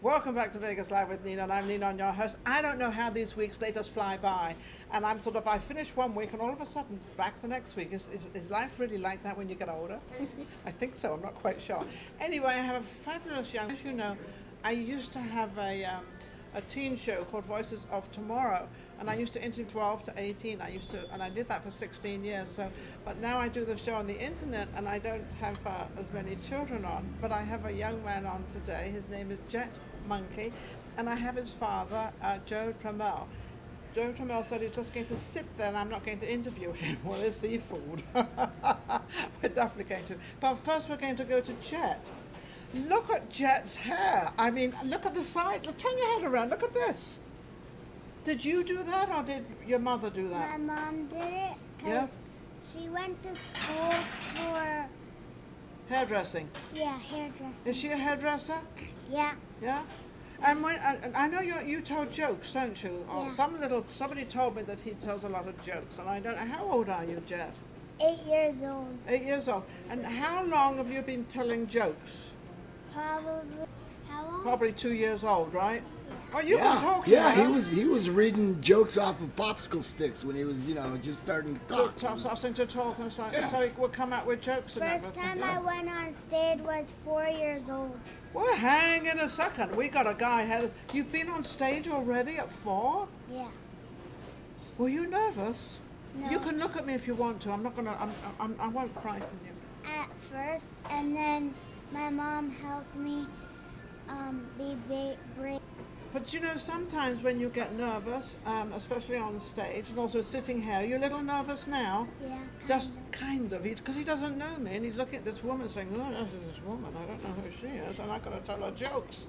Welcome back to Vegas Live with Ninon. I'm Ninon, your host. I don't know how these weeks, they just fly by. And I finish one week and all of a sudden back the next week. Is life really like that when you get older? I think so, I'm not quite sure. Anyway, I have a fabulous young, as you know, I used to have a teen show called Voices of Tomorrow. And I used to interview 12 to 18. And I did that for 16 years. But now I do the show on the internet, and I don't have as many children on. But I have a young man on today. His name is Jett Monkey, and I have his father, Joe Trammell. Joe Trammell said he's just going to sit there, and I'm not going to interview him. Well, there's seafood. We're definitely going to. But first, we're going to go to Jett. Look at Jett's hair. I mean, look at the side. Turn your head around. Look at this. Did you do that, or did your mother do that? My mom did it. Yeah. She went to school for Hairdressing. hairdressing. Is she a hairdresser? Yeah. Yeah. And I know you tell jokes, don't you? Or Yeah. somebody told me that he tells a lot of jokes, and I don't know. How old are you, Jett? 8 years old. 8 years old. And how long have you been telling jokes? Probably. How long? Probably 2 years old, right? Oh, you can talk. Yeah, now. he was reading jokes off of popsicle sticks when he was, just starting to talk. Starting to talk and stuff. Yeah. So he would come out with jokes and First everything. time I went on stage was 4 years old. Well, hang in a second. We got a guy here. You've been on stage already at 4? Yeah. Were you nervous? No. You can look at me if you want to. I'm not gonna. I won't frighten you. At first, and then my mom helped me be brave. But sometimes when you get nervous, especially on stage, and also sitting here, you're a little nervous now. Yeah. Just kind of, because he doesn't know me, and he's looking at this woman saying, "Oh, this is this woman. I don't know who she is, and I gotta tell her jokes."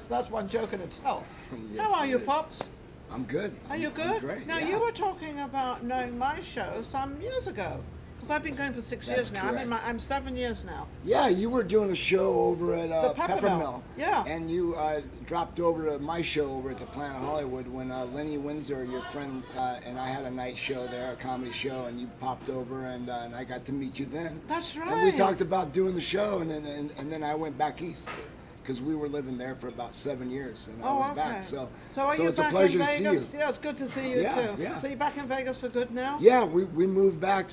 That's one joke in itself. Yes, How are it you, is. Pops? I'm good. Are you I'm good? great. Now yeah. you were talking about knowing my show some years ago, because I've been going for 6 years That's now. correct. I'm 7 years now. Yeah, you were doing a show over at The Peppermill. Yeah. And you dropped over to my show over at the Planet Hollywood when Lenny Windsor, your friend, and I had a night show there, a comedy show, and you popped over, and I got to meet you then. That's right. And we talked about doing the show, and then I went back east. Because we were living there for about 7 years, and I was back. So are you it's a back pleasure in to see you. Vegas? Yeah, it's good to see you Yeah, too. yeah. So you're back in Vegas for good now? Yeah, we moved back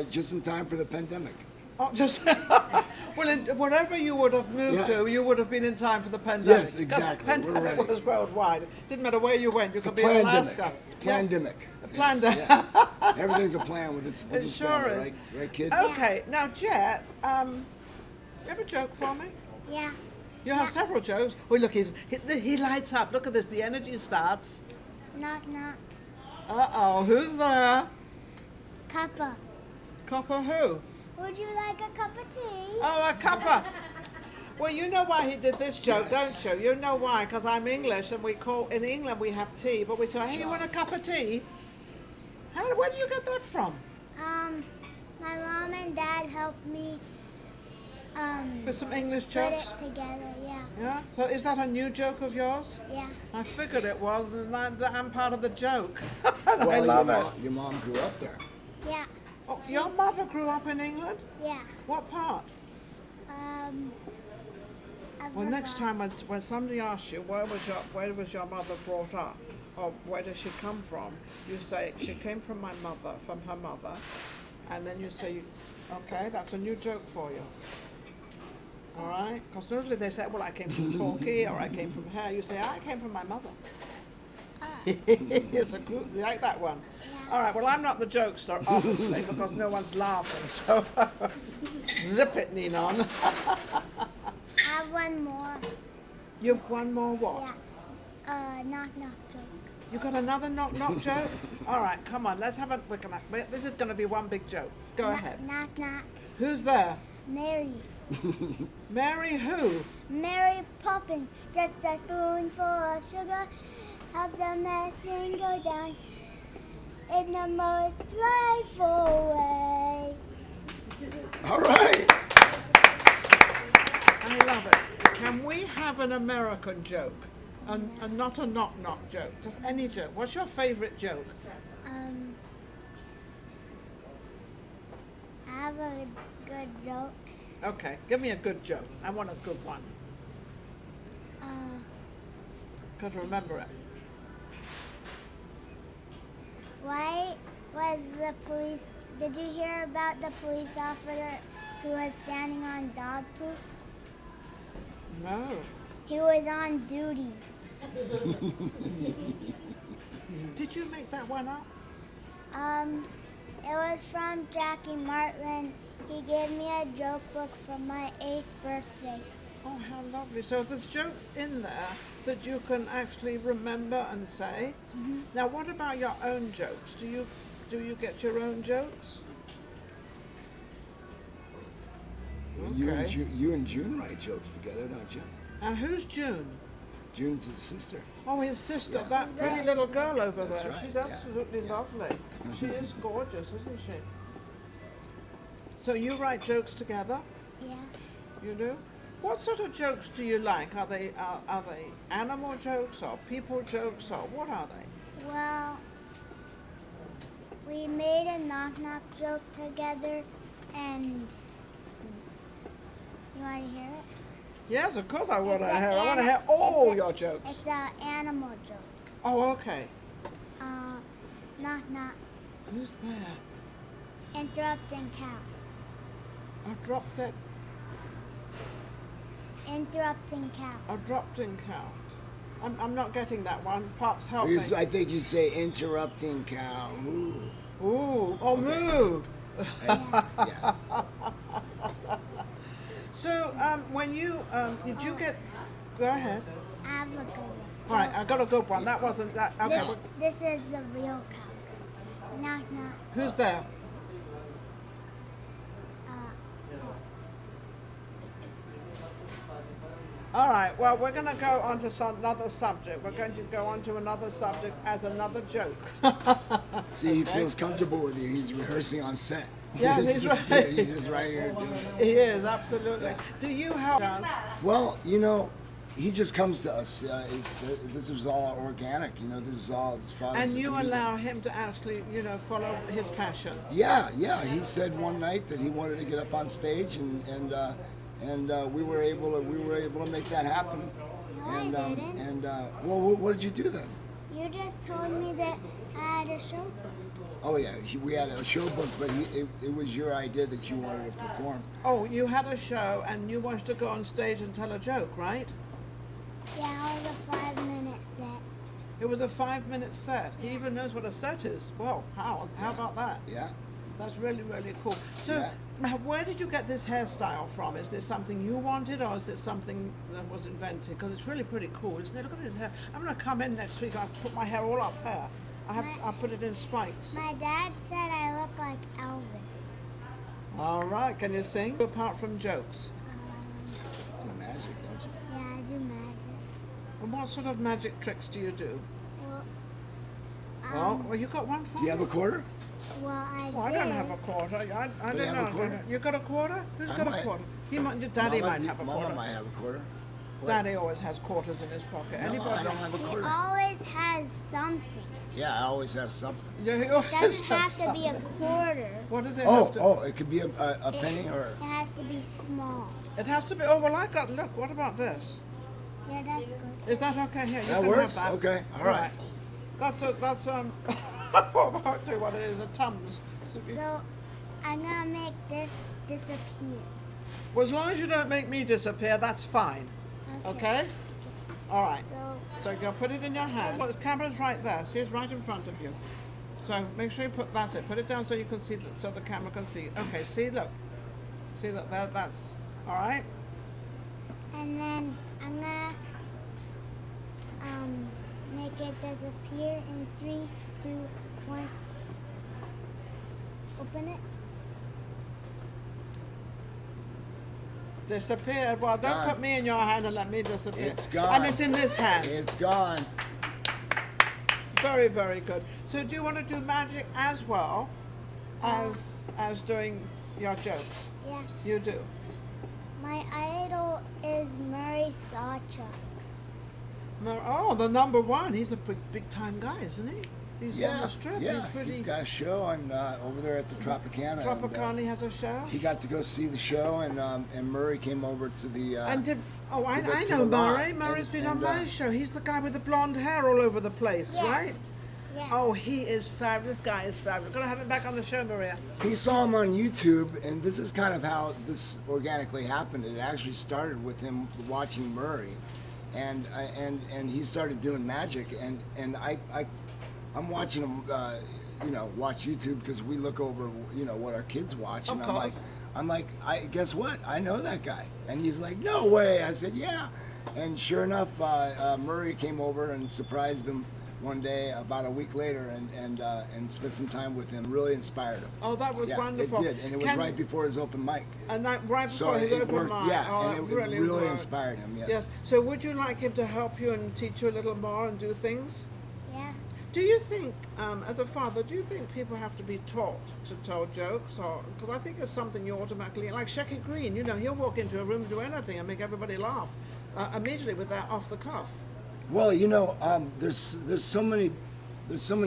just in time for the pandemic. Oh, just well, whatever you would have moved Yeah. to, you would have been in time for the pandemic. Yes, exactly. The We're pandemic ready. was worldwide. Didn't matter where you went. You It's a could be in plandemic. Alaska. It's a plandemic. A plandemic. Yes, yeah. Everything's a plan with this, It with this sure family, is. right, kid? Okay, now Jett, you have a joke for me? Yeah. You have several jokes. Oh, look, he lights up. Look at this. The energy starts. Knock knock. Uh-oh, who's there? Cuppa. Copper who? Would you like a cup of tea? Oh, a cuppa. Well, you know why he did this joke, Yes. don't you? You know why? Because I'm English, and in England we have tea, but we say, hey, you want a cup of tea? Where did you get that from? My mom and dad helped me With some English put jokes? it together. Yeah. Yeah? So is that a new joke of yours? Yeah. I figured it was, and I'm part of the joke. Well, I love it. Your mom grew up there. Yeah. Oh, your mother grew up in England? Yeah. What part? I Well, next forgot. time when somebody asks you where was your mother brought up, or where does she come from, you say she came from her mother, and then you say, okay, that's a new joke for you. All right? Because usually they say, well, I came from Torquay, or I came from here. You say, I came from my mother. It's a good, you like that one? Yeah. All right, well, I'm not the jokester, obviously, because no one's laughing, so zip it, Ninon. I have one more. You've one more what? Yeah. Knock knock joke. You got another knock-knock joke? All right, come on, let's have a... This is going to be one big joke. Go ahead. Knock knock. Who's there? Mary. Mary who? Mary Poppins. Just a spoonful of sugar. Have the medicine go down in the most delightful way. All right. I love it. Can we have an American joke? And not a knock-knock joke, just any joke. What's your favorite joke? I have a good joke. Okay, give me a good joke. I want a good one. could remember it. Why was the police? Did you hear about the police officer who was standing on dog poop? No. He was on duty. Did you make that one up? It was from Jackie Martland. He gave me a joke book for my 8th birthday. Oh, how lovely. So there's jokes in there that you can actually remember and say. Mm-hmm. Now, what about your own jokes? Do you get your own jokes? Well, Okay. you and June write jokes together, don't you? And who's June? June's his sister. Oh, his sister, Yeah. that pretty Yeah. little girl over That's there. right, She's yeah. absolutely lovely. She is gorgeous, isn't she? So you write jokes together? Yeah. You do? What sort of jokes do you like? Are they animal jokes or people jokes or what are they? Well, we made a knock-knock joke together, and you want to hear it? Yes, of course I want to It's a hear. I want to ani- hear all it's a- your jokes. It's an animal joke. Oh, okay. Knock knock. Who's there? Interrupting cow. I dropped it. Interrupting cow. I dropped in cow. I'm not getting that one. Pops, help me. I think you say interrupting cow. Ooh. Ooh, oh, moo. Yeah. So, when you did you get? Go ahead. I have a good one. All right, I got a good one. That wasn't that. Okay. This is the real cow. Knock knock. Who's there? All right. Well, we're going to go on to another subject. We're going to go on to another subject as another joke. See, he feels comfortable with you. He's rehearsing on set. Yeah, he's right. He's just right here doing it. He is absolutely. Yeah. Do you have? Well, he just comes to us. This is all organic. This is all his father's And a you comedian. allow him to actually, follow his passion. Yeah. He said one night that he wanted to get up on stage, and we were able to make that happen. No, I didn't. Well, what did you do then? You just told me that I had a show book. Oh yeah, we had a show book, but it was your idea that you wanted to perform. Oh, you had a show and you wanted to go on stage and tell a joke, right? Yeah, it was a 5-minute set. It was a 5-minute set. He even knows what a set is. Well, how about that? Yeah. That's really, really cool. So, Yeah. where did you get this hairstyle from? Is this something you wanted, or is it something that was invented? Because it's really pretty cool, isn't it? Look at this hair. I'm going to come in next week. I'll put my hair all up there. I'll put it in spikes. My dad said I look like Elvis. All right. Can you sing apart from jokes? Do magic, don't you? Yeah, I do magic. And what sort of magic tricks do you do? Well, Well, you got one for Do you have a quarter? I Oh, I did. don't have a quarter. I Do don't you have a know. quarter? You got a quarter? Who's I got a might. quarter? Your daddy might have a Mama quarter. might have a quarter. What? Daddy always has quarters in his pocket. No, Anybody? I don't have a He quarter. always has something. Yeah, I always have something. Yeah, he always Doesn't has have to be a something. quarter. What does it have to? It could be a penny or. It has to be small. It has to be. Oh well, I got. Look. What about this? Yeah, that's good. Is that okay? Here, you That can works? have that. Okay, all right. That's what about do what it is? A Tums. So I'm gonna make this disappear. Well, as long as you don't make me disappear, that's fine. Okay. All right. So So you'll put it in your hand. Well, the camera's right there. See, it's right in front of you. So make sure you that's it. Put it down so you can see that, so the camera can see. Okay. See, look. See that there. That's all right. and then I'm gonna make it disappear in 3, 2, 1. Open it. Disappeared. Well, don't gone. put me in your hand and let me disappear. It's gone. And it's in this hand. It's gone. Very, very good. So do you want to do magic as well as doing your jokes? Yeah. You do. My idol is Murray Sawchuck. Oh, the number one. He's a big time guy, isn't he? He's on the strip. yeah. He's pretty. He's got a show on over there at the Tropicana. Tropicana has a show. He got to go see the show, and Murray came over to the. And Oh, I to the know lot. Murray. Murray's been on And, my show. He's the guy with the blonde hair all over the place, Yeah. right? Yeah. Oh, he is fabulous. This guy is fabulous. Gonna have him back on the show, Maria. He saw him on YouTube, and this is kind of how this organically happened. It actually started with him watching Murray, and he started doing magic, and I'm watching him, watch YouTube because we look over, what our kids watch, and Of course. I'm like, guess what? I know that guy, and he's like, no way. I said, yeah, and sure enough, Murray came over and surprised him one day about a week later and spent some time with him. Really inspired him. Oh, that was Yeah, wonderful. it did, and it was right before his open mic. And that right So before his it open worked, mic. yeah, Oh, and it really worked. inspired him. Yes. Yes. So would you like him to help you and teach you a little more and do things? Yeah. Do you think, as a father, do you think people have to be taught to tell jokes? Or because I think it's something you automatically, like Shecky Green, he'll walk into a room and do anything and make everybody laugh immediately with that off the cuff. Well, there's so many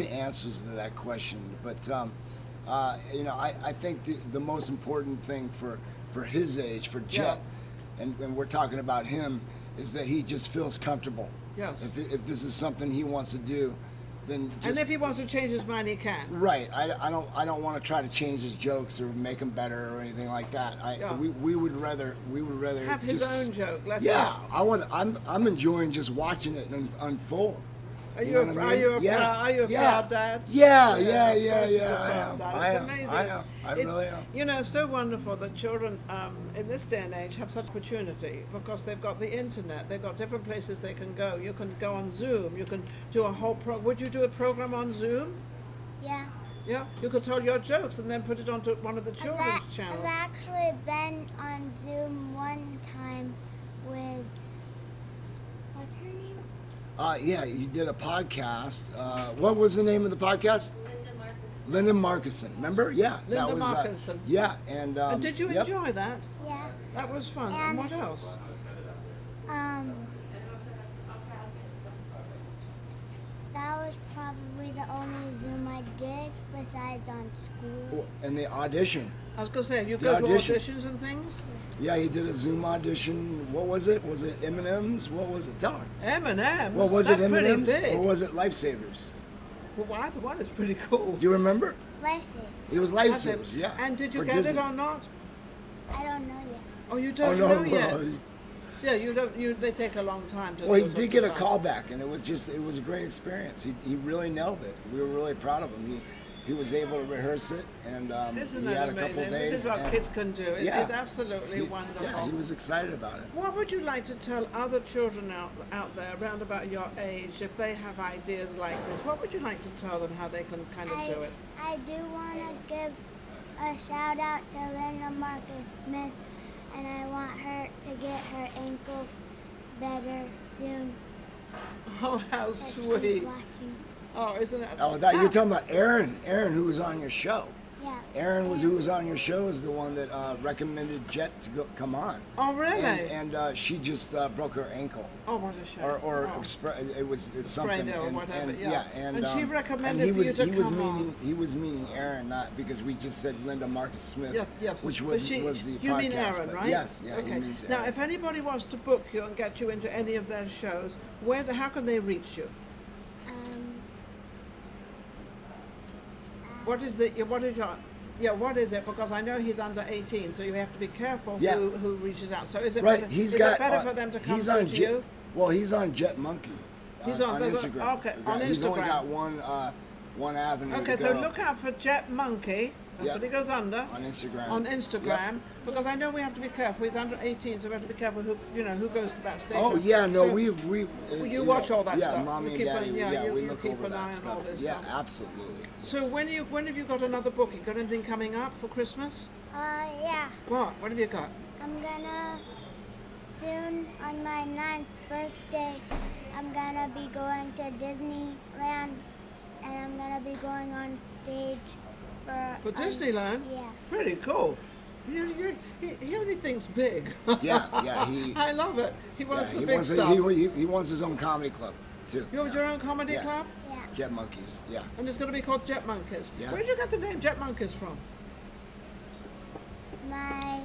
answers to that question, but I think the most important thing for his age, for Jett, and we're talking about him, is that he just feels comfortable. Yes. If this is something he wants to do, then just, And if he wants to change his mind, he can. right. I don't want to try to change his jokes or make them better or anything like that. We would rather Have his just, own joke. Let's Yeah, I'm enjoying just watching it unfold. Are you, know a, what I are mean? you a, Yeah. are you a Yeah. proud dad? Yeah, Of yeah, course yeah, he's a yeah. proud dad. I It's am. amazing. I am. I really am. It's so wonderful that children in this day and age have such opportunity because they've got the internet. They've got different places they can go. You can go on Zoom. You can do a whole Would you do a program on Zoom? Yeah. Yeah. You could tell your jokes and then put it onto one of the children's I've channels. actually been on Zoom one time with, what's her name? Yeah, you did a podcast. What was the name of the podcast? Linda Markuson. Remember? Yeah. Linda that was, Markuson. Yeah, and And did you yep. enjoy that? Yeah. That was fun. And And- what else? That was probably the only Zoom I did besides on school. Oh, and the audition. I was going to say, you The go audition. to auditions and things? Yeah, he did a Zoom audition. What was it? Was it M&M's? What was it? Tell her. M&M's? Well, was it That's pretty M&M's big. or was it Lifesavers? Well, either one is pretty cool. Do you remember? Lifesaver. It was Lifesavers. Yeah. And did you for get Disney. it or not? I don't know yet. Oh, you Oh don't no! know yet. well, Yeah, you don't. They take a long time to. Well, he sort of did get a decide. call back, and it was a great experience. He really nailed it. We were really proud of him. He was able to rehearse it, and Isn't he that had a amazing? couple days. This is what and- kids can do. It Yeah. is absolutely wonderful. Yeah, he was excited about it. What would you like to tell other children out there, around about your age, if they have ideas like this? What would you like to tell them how they can kind of do it? I do want to give a shout out to Linda Marcus Smith, and I want her to get her ankle better soon. Oh, how 'cause she's sweet! watching. Oh, isn't that? Oh, that you're talking about Aaron. Aaron, who was on your show. Yeah. Aaron who was on your show is the one that recommended Jett to come on. Oh, really? And she just broke her ankle. Oh, what a shame. Or Oh. it's something. Sprained it or whatever, and, yeah. And she recommended and he for was, you to he was come on. meaning He was meaning Aaron, not because we just said Linda Marcus Smith. Yes. Which But was the podcast. You mean Aaron, but right? Yes, yeah, Okay. he means Now, Aaron. if anybody wants to book you and get you into any of their shows, how can they reach you? What is it? Because I know he's under 18, so you have to be careful Yeah. who reaches out. So is it Right, better, he's is got. it better for them to come he's through on to Jett. you? Well, he's on Jett Monkey. He's on Instagram. okay, on He's only Instagram. got one avenue. Okay, to so go look out for Jett Monkey. That's Yep. what he goes under. on Instagram. On Instagram, Yep. because I know we have to be careful. He's under 18, so we have to be careful who goes to that station. Oh yeah, no, So- we you watch all that yeah, stuff. Mommy You and keep Daddy, an- yeah, you- we you look keep over an eye that on stuff. all this Yeah, stuff. absolutely. So yes. when have you got another book? You got anything coming up for Christmas? Yeah. What? What have you got? I'm gonna soon on my 9th birthday. I'm gonna be going to Disneyland, and I'm gonna be going on stage For Disneyland? Yeah. Pretty cool. He only thinks big. Yeah, he. I love it. He wants Yeah, the he big wants stuff. he wants his own comedy club too. You have your own comedy Yeah. club? Yeah. Jett Monkeys. Yeah. And it's going to be called Jett Monkeys. Yeah. Where did you get the name Jett Monkeys from? My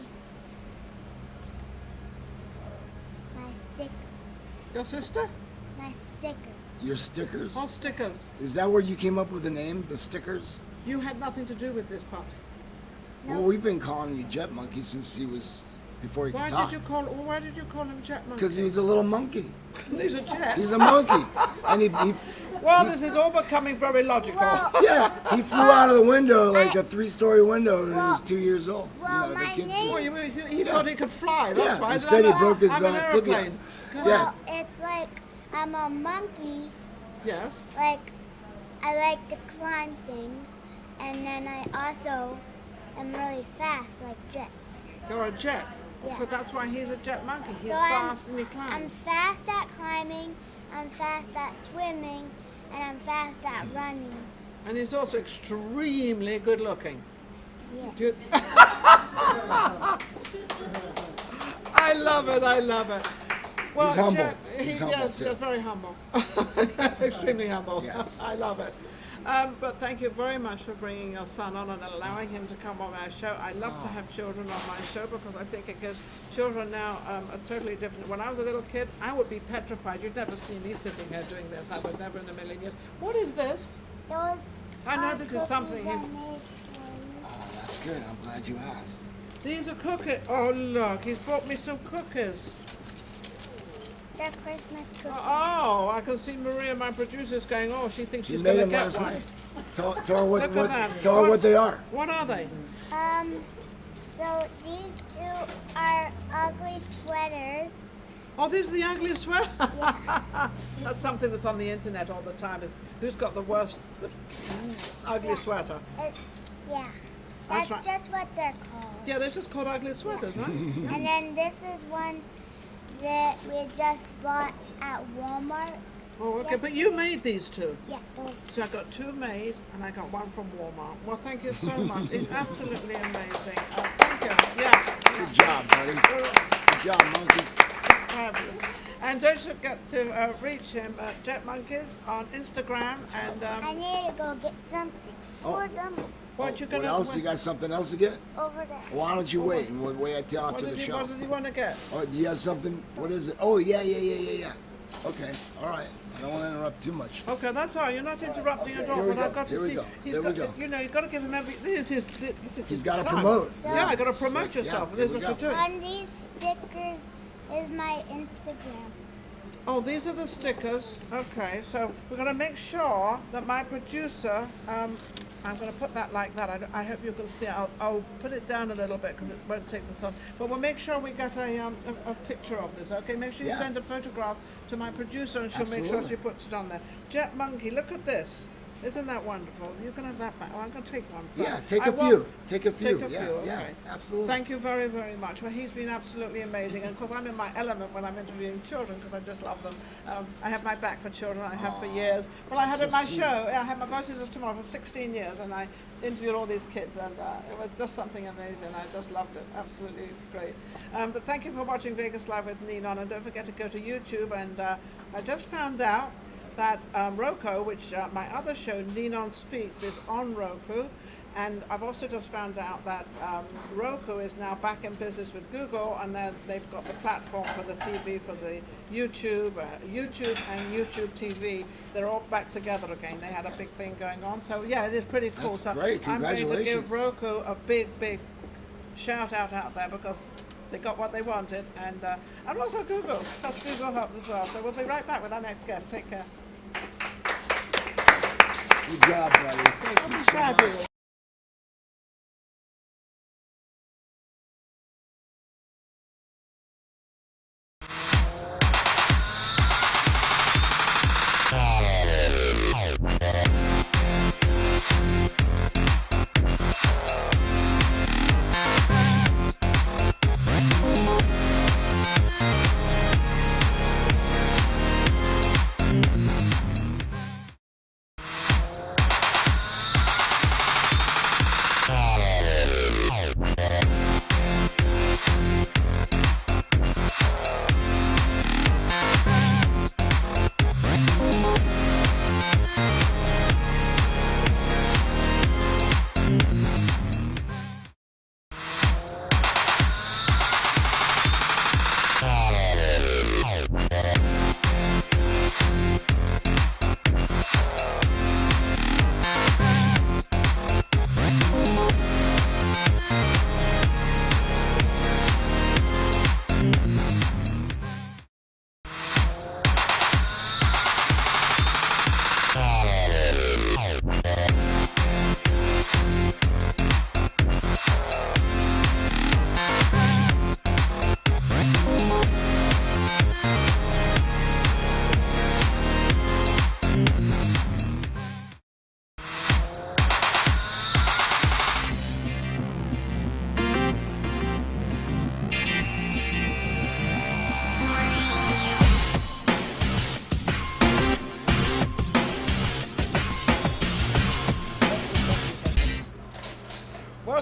Your sister? My stickers. Your stickers. All stickers. Is that where you came up with the name, the stickers? You had nothing to do with this, Pops. No. Well, we've been calling you Jett Monkey since he was before he Why could talk. did you call him Jett Monkey? Because he was a little monkey. He's a jet. He's a monkey, and Well, this is all becoming very logical. Well, yeah, he flew out of the window like a 3-story window when he was Well- 2 years old. well, the my kids name- Well, you mean he thought he could fly. That's Yeah, why. instead he broke his I'm an tibia. aeroplane. Yeah. well, it's like I'm a monkey. Yes. Like, I like to climb things, and then I also am really fast, like Jett. You're a jet. Yeah. So that's why he's a jet monkey. He's So fast and he I'm climbs. fast at climbing, I'm fast at swimming, and I'm fast at running. And he's also extremely good looking. Yes. Do you- I love it. I love it. Well, He's humble. Jet, He's humble, yes, too. yes, very humble. Extremely humble. Yes. I love it. But thank you very much for bringing your son on and allowing him to come on our show. I love to have children on my show because I think it gives children now a totally different. When I was a little kid, I would be petrified. You'd never see me sitting here doing this. I would never in a million years. What is this? Those I know are this is cookies something I he's- made for you. Oh, that's good. I'm glad you asked. These are cookies. Oh, look, he's brought me some cookies. They're Christmas cookies. Oh, I can see Maria, my producer, is going, oh, she thinks You she's made going to them get last one. night. Tell her what, Look at that. tell her what they are. What are they? So these two are ugly sweaters. Oh, this is the ugliest sweater. That's something that's on the internet all the time. Is who's got the worst, the ugliest sweater? Yeah, That's that's right. just what they're called. Yeah, they're just called ugly sweaters, right? And then this is one that we just bought at Walmart. Oh, okay. Yes. But you made these two. Yeah, those. So I got two made, and I got one from Walmart. Well, thank you so much. It's absolutely amazing. Thank you. Yeah. Good job, buddy. Good job, monkey. Fabulous. And don't forget to reach him at Jett Monkeys on Instagram. And I need to go get something for them what you What gonna? else? You got something else to get? over there. Why don't you wait and we'll wait until What after does the he? show? What does he want to get? Oh, do you have something? What is it? Oh, yeah. Okay, all right. I don't want to interrupt too much. Okay, that's all right. You're not interrupting at all. Here we But I've go. got to Here we see. go. He's There we got. go. You know, you've got to give him every. This is his He's got to time. promote. So- Yeah, I got to promote Yeah, yourself. here There's we what go. you're doing. On these stickers is my Instagram. Oh, these are the stickers. Okay, so we're going to make sure that my producer, I'm going to put that like that. I hope you can see it. I'll put it down a little bit because it won't take the sun. But we'll make sure we get a picture of this, okay? Make sure you Yeah. send a photograph to my producer and she'll make sure Absolutely. she puts it on there. Jett Monkey, look at this. Isn't that wonderful? You can have that back. Oh, I'm going to take one first. Yeah, take I a few. won't- Take a few. Take a yeah, few, yeah, okay. absolutely. Thank you very, very much. Well, he's been absolutely amazing. And of course, I'm in my element when I'm interviewing children because I just love them. I have my back for children. I have for years. Well, I had so at my sweet. show, I had my Voices of Tomorrow for 16 years, and I interviewed all these kids, and it was just something amazing. I just loved it. Absolutely great. But thank you for watching Vegas Live with Ninon, and don't forget to go to YouTube. And I just found out that Roku, which my other show, Ninon Speaks, is on Roku. And I've also just found out that Roku is now back in business with Google, and then they've got the platform for the TV, for the YouTube and YouTube TV. They're all back together again. They had a big thing going on. So yeah, it is pretty cool. That's So great. I'm going to give Congratulations. Roku a big shout out there because they got what they wanted. And also Google, because Google helped as well. So we'll be right back with our next guest. Take care. Good job, buddy. Thank you so much. Fabulous.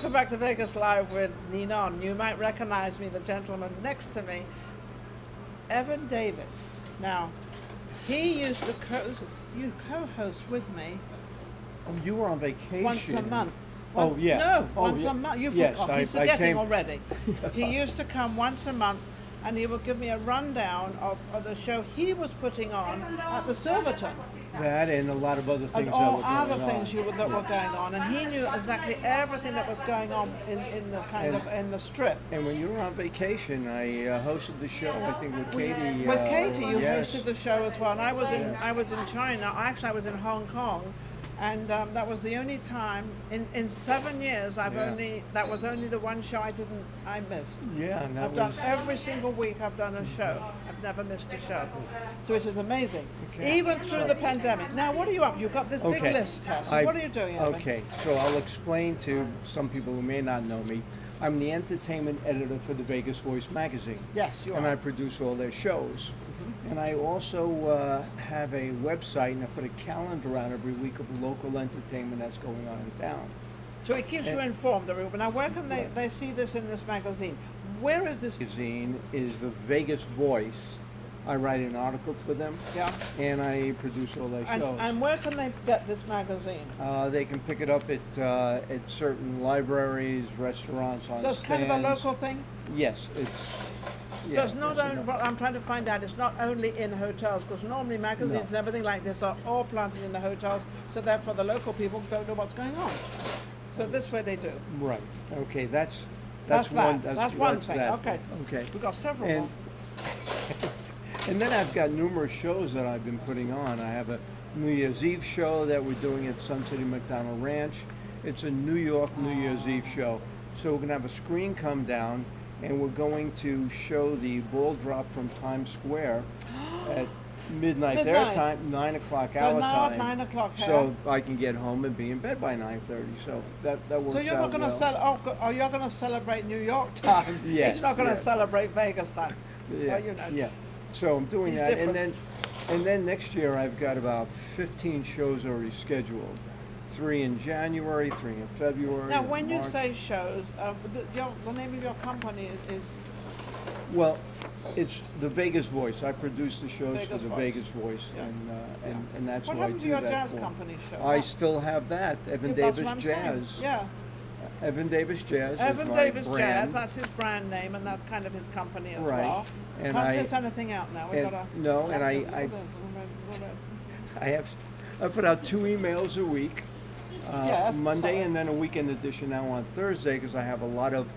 Welcome back to Vegas Live with Ninon. You might recognize me, the gentleman next to me, Evan Davis. Now, he used to co-host with me Oh, you were on vacation. once a month. Oh, yeah. No, Oh, once yeah. a month. You Yes, forgot. I He's forgetting came- already. He used to come once a month, and he would give me a rundown of the show he was putting on at the Silverton. That and a lot of other things And all that were other going things on. that were going on, and he knew exactly everything that was going on in the in the strip. And when you were on vacation, I hosted the show, I think, with Katie. With Katie, you yes. hosted the show as well, and I was in China. Actually, I was in Hong Kong, and that was the only time in 7 years that was only the one show I missed. Yeah, and that I've was. done every single week. I've done a show. I've never missed a show, so which is amazing, Okay. even through the pandemic. Now, what are you up? You've got this big Okay. list, Tess. I- What are you doing, Evan? Okay, so I'll explain to some people who may not know me. I'm the entertainment editor for the Vegas Voice magazine. Yes, you And are. I produce all their shows. And I also have a website, and I put a calendar out every week of local entertainment that's going on in town. So it keeps you informed, everyone. Now, where can they see this in this magazine? Where is this? Magazine is the Vegas Voice. I write an article for them, Yeah. and I produce all their shows. And where can they get this magazine? They can pick it up at certain libraries, restaurants, on So it's kind of a stands. local thing? Yes, it's. So it's not only, what I'm trying to find out, it's not only in hotels, because normally magazines No. and everything like this are all planted in the hotels, so therefore the local people don't know what's going on. So this way they do. Right. Okay, that's That's one. that. That's one thing. that. Okay. Okay. We've got several And more. and then I've got numerous shows that I've been putting on. I have a New Year's Eve show that we're doing at Sun City McDonald Ranch. It's a New York New Year's Eve show. So we're gonna have a screen come down, and we're going to show the ball drop from Times Square at midnight their Midnight. time, 9 o'clock So our now time. at 9 o'clock here. So I can get home and be in bed by 9:30. So that works So you're not out going to well. you're going to celebrate New York time. Yes, He's not going to yes. celebrate Vegas time. Yeah, Well, you know. yeah. So I'm doing He's that, different. and then next year I've got about 15 shows already scheduled. 3 in January, 3 in February. Now, and when you March. say shows, the name of your company is Well, it's the Vegas Voice. I produce the shows for Vegas the Voice. Vegas Voice, Yes. and that's what who I happened to do your that jazz for. company show? I still have that, Evan That's Davis what I'm saying. Jazz. Yeah, Evan Davis Jazz. is Evan my Davis brand. Jazz. That's his brand name, and that's kind of his company as Right. well. And Can't I- miss anything out now. We've and- got a no, and I put out 2 emails a week. Yes, Monday sorry. and then a weekend edition now on Thursday because I have a lot of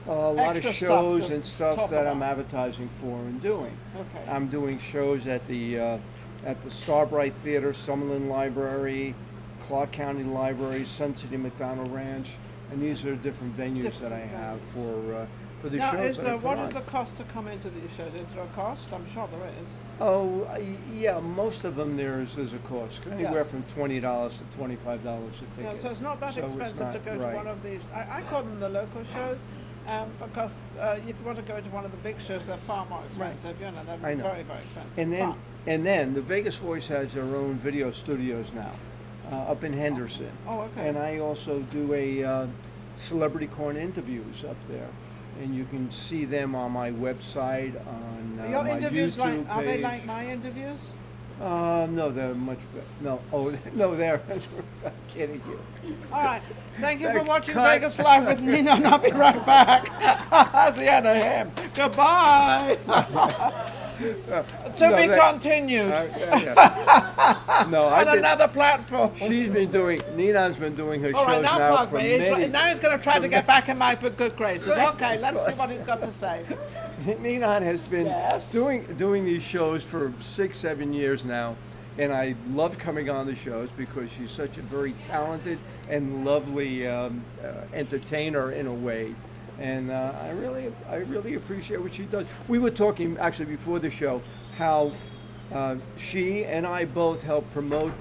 Extra stuff shows to and stuff talk that I'm about. advertising for and doing. Okay. I'm doing shows at the Starbright Theater, Summerlin Library, Clark County Library, Sun City McDonald Ranch, and these are different venues that I Different have for the Now, shows that I put what on. is the cost to come into these shows? Is there a cost? I'm sure there is. Oh, yeah, most of them there's a cost, anywhere Yes. from $20 to $25 a Yeah, ticket. so it's not that So it's expensive not- to go to right. one of these. I call them the local shows because if you want to go to one of the big shows, they're far more expensive. You know, they're I know. very, very expensive. And then the Vegas Voice has their own video studios now, up in Henderson. Oh, okay. And I also do a celebrity corner interviews up there, and you can see them on my website, on Your my interviews, YouTube are they page. like my interviews? No, they're much better. No, oh, no, they're. I'm kidding you. All right. Thank you for Cut. watching Vegas Live with Ninon. I'll be right back. That's the end of him. Goodbye. To No, be that- continued No, on another platform. She's been doing. Ninon's been doing her All right, shows now now plug for me. many. Now he's going to try to get back in my good graces. Okay, let's see what he's got to say. Ninon has been Yes. doing these shows for 6-7 years now, and I love coming on the shows because she's such a very talented and lovely entertainer in a way, and I really appreciate what she does. We were talking actually before the show how she and I both help promote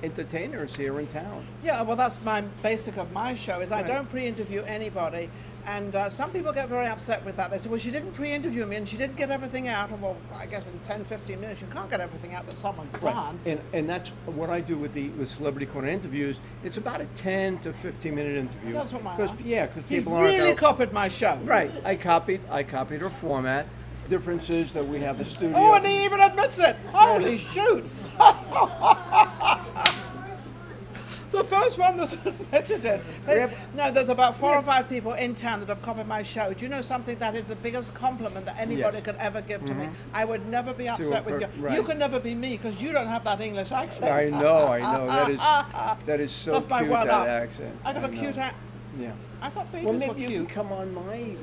entertainers here in town. Yeah, well, that's my basic of my show. Is I Right. don't pre-interview anybody. And some people get very upset with that. They say, well, she didn't pre-interview me and she didn't get everything out. And well, I guess in 10, 15 minutes, you can't get everything out that someone's done. And that's what I do with Celebrity Corner interviews. It's about a 10 to 15 minute interview. That's what mine Because are. because He's people aren't really gonna- copied my show. Right. I copied her format. Difference is that we have the studio. Oh, and he even admits it. Holy shoot. The first one that's admitted it. No, there's about 4 or 5 people in town that have copied my show. Do you know something? That is the biggest compliment that anybody Yes. could ever give to me. I would never be upset with you. right. You can never be me because you don't have that English accent. I know. That is so That's my cute, one that up. accent. I got a know. cute accent. Yeah. I thought babies Well, were maybe you cute. can come on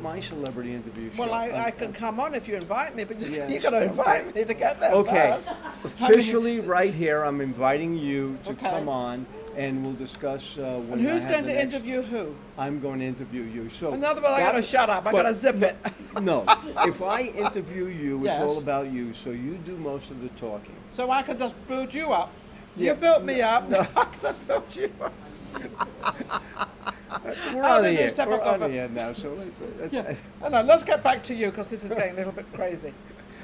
my celebrity interview show. Well, I can come on if you invite me, but Yes. you got to invite me to get there Okay. first. Officially, right here, I'm inviting you to Okay. come on, and we'll discuss when And I who's have going the to next- interview who? I'm going to interview you. So In other words, I got to shut up. I got to zip it. No, if I interview you, it's Yes. all about you. So you do most of the talking. So I could just build you up. Yeah. You built me up. I could build you up. We're Oh, on this the is air. typical We're on of- the air now. So let's Yeah. Oh, no, let's get back to you because this is getting a little bit crazy.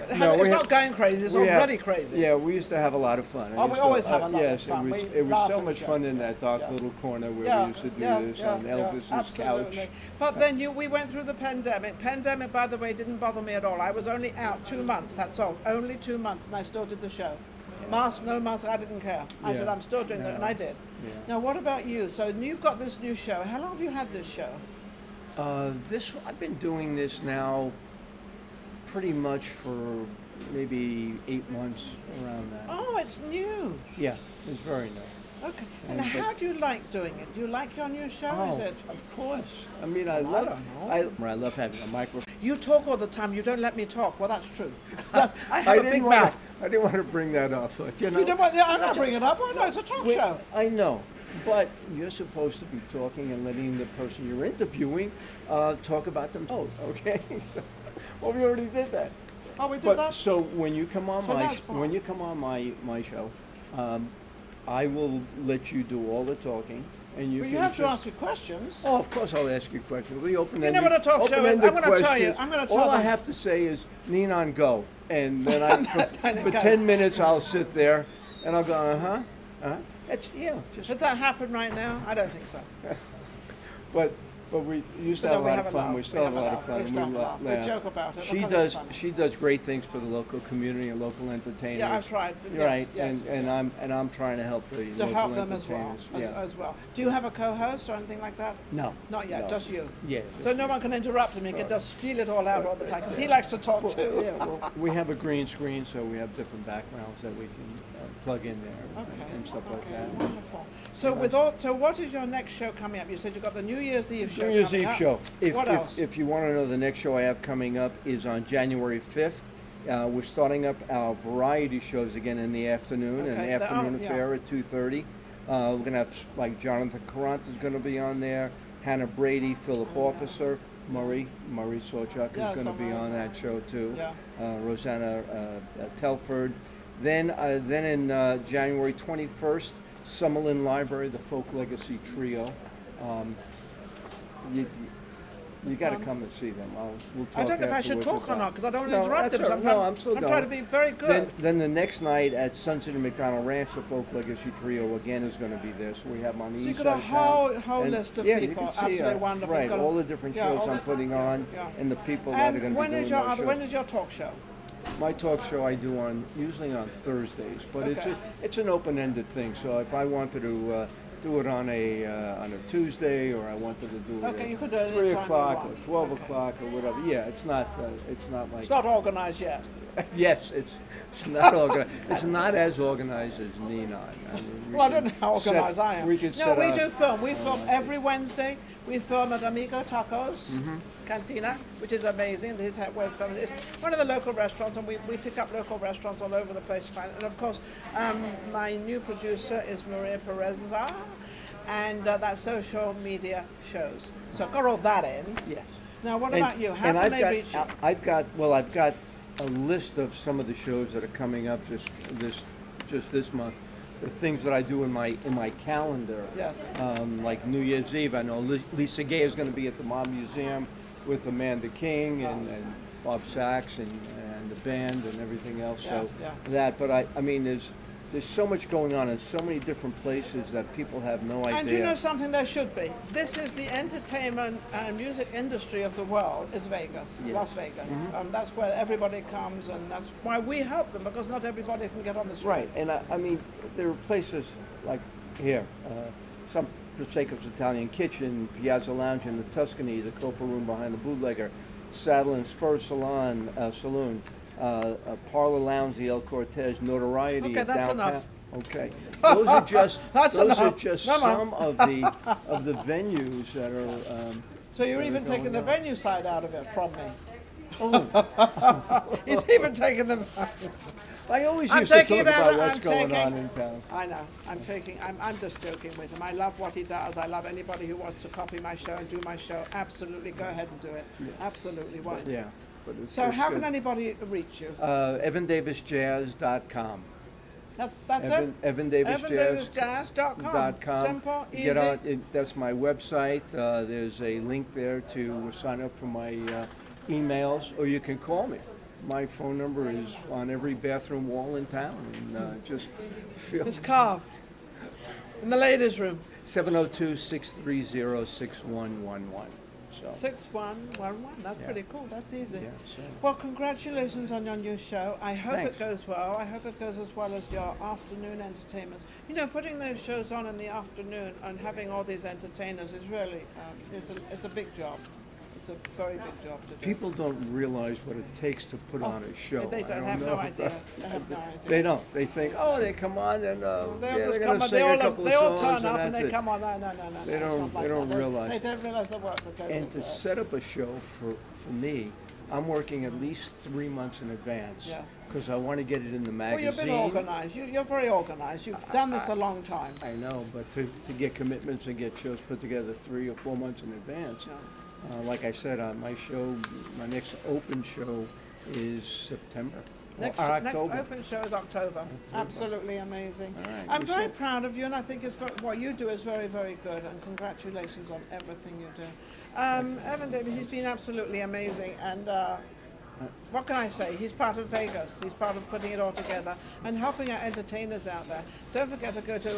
It's we not have- going crazy. It's we have- already crazy. Yeah, we used to have a lot of fun. I Oh, we used to- always have a lot of yes, fun. Yes, We it was laugh so and much joke. fun in that dark Yeah. little corner where Yeah, we used to do yeah, this yeah, on yeah, Elvis's absolutely. couch. But then we went through the pandemic. Pandemic, by the way, didn't bother me at all. I was only out 2 months. That's all. Only 2 months, and I still did the show. Mask, no mask, I didn't care. I Yeah. said I'm still doing that, Yeah. and I did. Yeah. Now, what about you? So you've got this new show. How long have you had this show? I've been doing this now pretty much for maybe 8 months, around that. Oh, it's new. Yeah, it's very nice. Okay. And but- how do you like doing it? Do you like your new show? Is it? Of course. I mean, I Well, I love. don't know. I love having a microphone. You talk all the time. You don't let me talk. Well, that's true. I have a big mouth. I didn't want to bring that up, but you know. You don't want, yeah, I'm not bringing it up. Oh, no, it's a talk Wait, show. I know, but you're supposed to be talking and letting the person you're interviewing talk about them. Oh, okay. So, well, we already did that. Oh, we did But that? so when you come on So that's fine. when you come on my show, I will let you do all the talking, and you But can you have to just- ask me questions. Oh, of course I'll ask you questions. We open You know what a talk show is? I'm gonna tell you, I'm gonna tell All I them. have to say is, Ninon, go. And then for Go. 10 minutes I'll sit there and I'll go, uh-huh. It's, just, Does that happen right now? I don't think so. but we used to But have a then we lot have of a fun. laugh. We still We have a have a lot of laugh. fun. We and still have a laugh. We laugh. joke about it She because does. it's fun. She does great things for the local community and local entertainers. Yeah, I've tried. Yes, Right, yes. and I'm trying to help the To local help them as well. entertainers. Yeah. As well. Do you have a co-host or anything like that? No. Not yet, no. just you. Yeah. So no one can interrupt him. He can just spiel it all out all the time because he likes to talk too. Yeah, well, we have a green screen, so we have different backgrounds that we can plug in there and stuff like that. Wonderful. So what is your next show coming up? You said you got the New Year's Eve show. New Year's coming Eve up. show. What else? If you want to know, the next show I have coming up is on January 5th. We're starting up our variety shows again in the afternoon, Okay, an afternoon yeah. affair at 2:30. We're going to have, like, Jonathan Carant is going to be on there, Hannah Brady, Philip Officer, Murray Sawchuk Yeah, is going to be somewhere, on that show too. Yeah. Rosanna Telford. Then in January 21st, Summerlin Library, the Folk Legacy Trio. You got to come and see them. We'll talk I don't know if I should afterwards talk or about- not because I don't want to No, interrupt that's him. all right. So No, I'm still I'm trying to going. be very good. Then the next night at Sunset and McDonald Ranch, the Folk Legacy Trio again is going to be there. So we have them on the So east you've got a side of town. whole And, list of yeah, you people. can see, Absolutely wonderful. Right, You've got all the different yeah, shows all I'm the- putting on, yeah. and the people that are going to And be when doing is those your when shows. is your talk show? My talk show I do usually on Thursdays, but Okay. it's an open-ended thing. So if I wanted to do it on a Tuesday, or I wanted to do it Okay, at you could do it 3 anytime you o'clock or want. 12 Okay. o'clock or whatever. Yeah, it's not like It's not organised yet. yes, it's not organized. It's not as organized as Ninon. I mean, we Well, I can don't know how set- organised I am. We can No, set we up- do film. We film every Wednesday. We film at Amigo Tacos Cantina, which is amazing. This is how we're filming. It's one of the local restaurants, and we pick up local restaurants all over the place to find. And of course, my new producer is Pureza, and that's social media shows. So I've got all that in. Yes. Now, what And- about you? How and can I've they got, reach you? I've got a list of some of the shows that are coming up just this month the things that I do in my calendar. Yes. Like New Year's Eve, I know Lisa Gay is going to be at the Mob Museum with Amanda King and Bob Sachs and the band and everything else. So that, but I mean, there's so much going on in so many different places that people have no idea. And you know something, there should be. This is the entertainment and music industry of the world, is Vegas, Las Vegas. That's where everybody comes, and that's why we help them, because not everybody can get on the street. Right, and I mean, there are places like here, some Prosecco's Italian Kitchen, Piazza Lounge in the Tuscany, the Copa Room behind the Bootlegger, Saddle and Spur Saloon, Parlor Lounge, the El Cortez, Notoriety. Okay, that's downtown. enough. Okay, those are just That's some of the venues that are. So you're that are even taking going the on. venue side out of it from me. Oh, He's even taking the. I always I'm used to talk taking it out. about what's I'm going taking. on in town. I know. I'm just joking with him. I love what he does. I love anybody who wants to copy my show and do my show. Absolutely, go ahead and do it. Absolutely, why? Yeah. But it's, So it's how good. can anybody reach you? EvanDavisJazz.com. That's Evan, it. EvanDavisJazz.com. EvanDavisJazz.com. Simple, easy. Get on. That's my website. There's a link there to sign up for my emails, or you can call me. My phone number is on every bathroom wall in town, and just feel It's carved in the ladies' room. 702-630-6111. So 6111. That's Yeah. pretty cool. That's easy. yeah, so. Well, congratulations on your new show. I hope Thanks. it goes well. I hope it goes as well as your afternoon entertainments. You know, putting those shows on in the afternoon and having all these entertainers is really it's a big job. It's a very big job to do. People don't realize what it takes to put on a show. They I don't don't have know. no idea. They have no idea. They don't. They think, oh, they come on and They'll yeah, just they're come gonna on. sing a couple They of all songs turn up and that's they it. come on. No. They it's not don't- like they don't that. realize. They don't realize the work that goes And into to it. set up a show for me, I'm working at least 3 months in advance. Yeah. Because I want to get it in the Well, magazine. you've been organised. You're very organised. You've done this a long time. I know, but to get commitments and get shows put together 3 or 4 months in advance. Yeah. Like I said, my next open show is September. Next October. open show is October. Absolutely amazing. All right, I'm you very said- proud of you, and I think what you do is very, very good. And congratulations on everything you do. Evan Davis, he's been absolutely amazing, and what can I say? He's part of Vegas. He's part of putting it all together and helping our entertainers out there. Don't forget to go to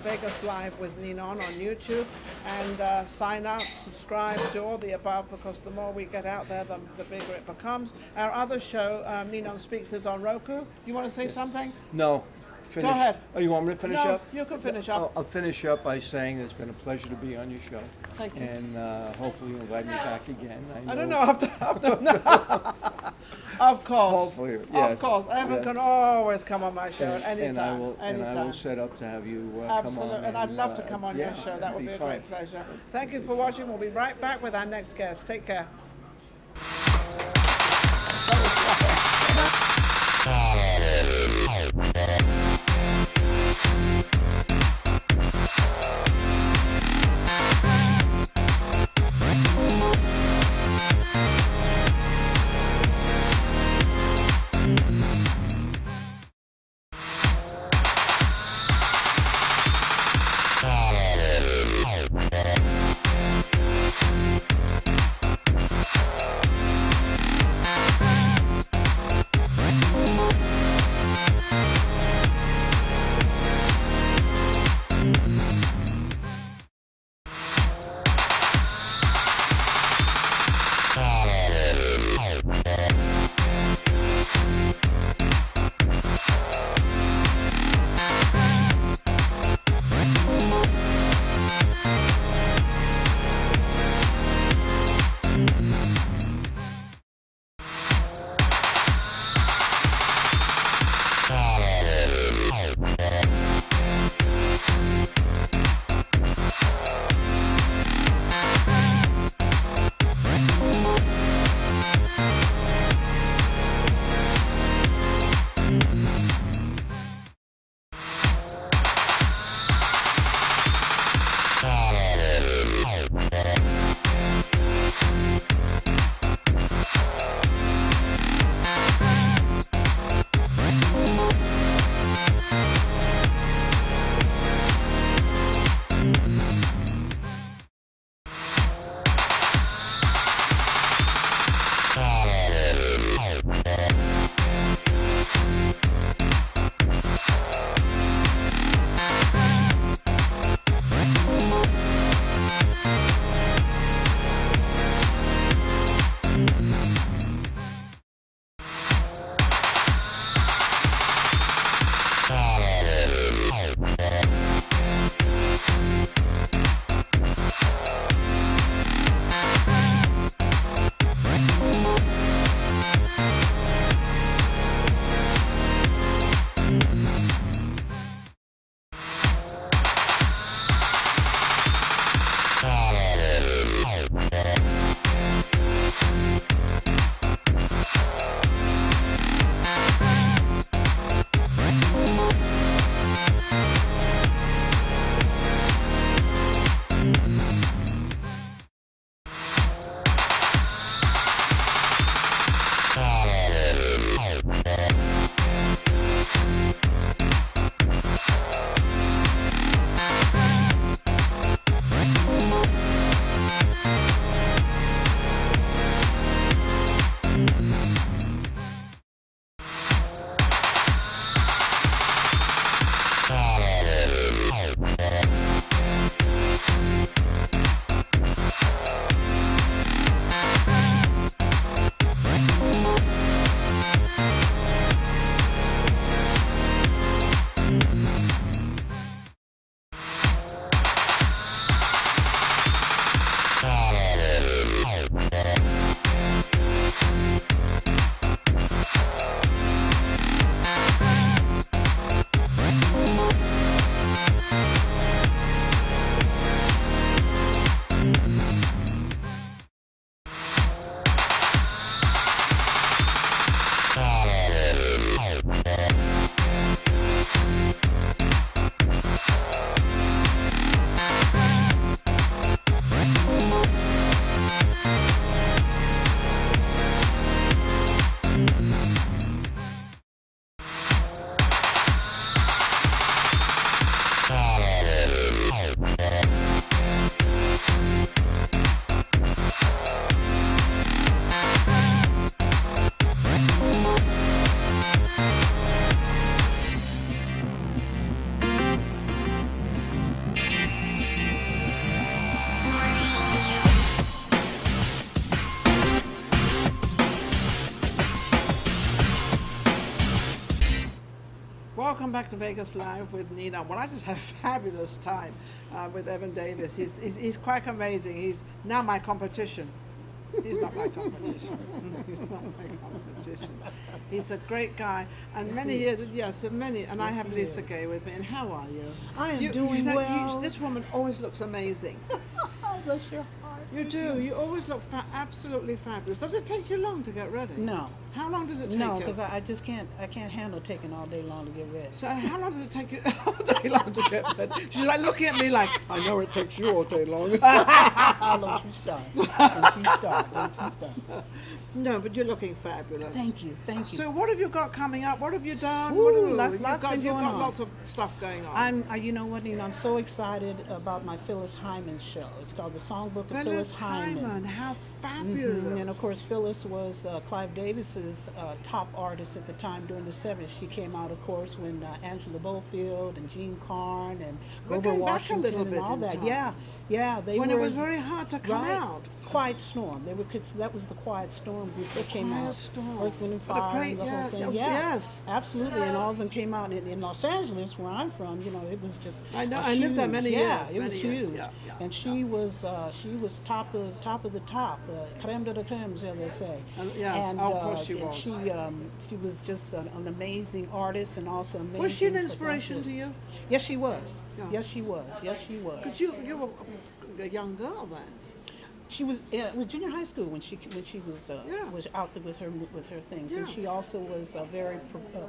Vegas Live with Ninon on YouTube and sign up, subscribe, do all the above, because the more we get out there, the bigger it becomes. Our other show, Ninon Speaks, is on Roku. You want to say something? No. Finish. Go ahead. Oh, you want me to finish No, up? you can finish up. I'll finish up by saying it's been a pleasure to be on your show. Thank you. And hopefully you'll invite me back again. I don't know after no. Of course. Hopefully, yes. Of course. Evan Yes. can always come on my show at any and time. I will set up to have you Absolutely. come on. And I'd love to come on your yeah, show. That that'd would be a fun. great pleasure. Thank you for watching. We'll be right back with our next guest. Take care. back to Vegas Live with Ninon. Well, I just had a fabulous time with Evan Davis. He's quite amazing. He's now my competition. He's not my competition. He's not my competition. He's a great guy. And Yes, many he years, is. yes, and many. And I Yes, have he Lisa is. Gay with me. And how are you? I am You doing know, well. this woman always looks amazing. Bless your heart. You do. You always look absolutely fabulous. Does it take you long to get ready? No. How long does it take No, you? because I just can't. I can't handle taking all day long to get ready. So how long does it take you all day long to get ready? She's like looking at me like, I know it takes you all day long. Don't you start. Don't you start. Don't you start. No, but you're looking fabulous. Thank you. Thank you. So what have you got coming up? What have you done? Ooh, What have lots you've been got, you've going got on. lots of stuff going on. You know what, Nina? I'm so excited about my Phyllis Hyman show. It's called The Songbook of Phyllis Hyman. How fabulous. And of course, Phyllis was Clive Davis's top artist at the time during the 70s. She came out, of course, when Angela Bofield and Gene Carn and We're Grover going back a Washington little and bit all in that. time. Yeah, they when were. it was very hard to come right, out. Quiet Storm. They were. That was the Quiet Storm group that came Quiet out. Storm. Earth, Wind and What a Fire, great- and the yeah, whole thing. yeah, Yeah, yes. absolutely. And all of them came out in Los Angeles, where I'm from. You know, it was just. I know. a I lived there huge- many yeah, years. it was many years. huge. Yeah, yeah, And she was top of the top, creme de la creme, as they say. yes. And, Oh, of course she and was. She was just an amazing artist and also amazing. Was she an for inspiration to vocalist. you? Yes, she was. Yeah. Yes, she was. Yes, she was. Because you were a young girl then. She was it was junior high school when she Yeah. was out there with her things, and Yeah. she also was very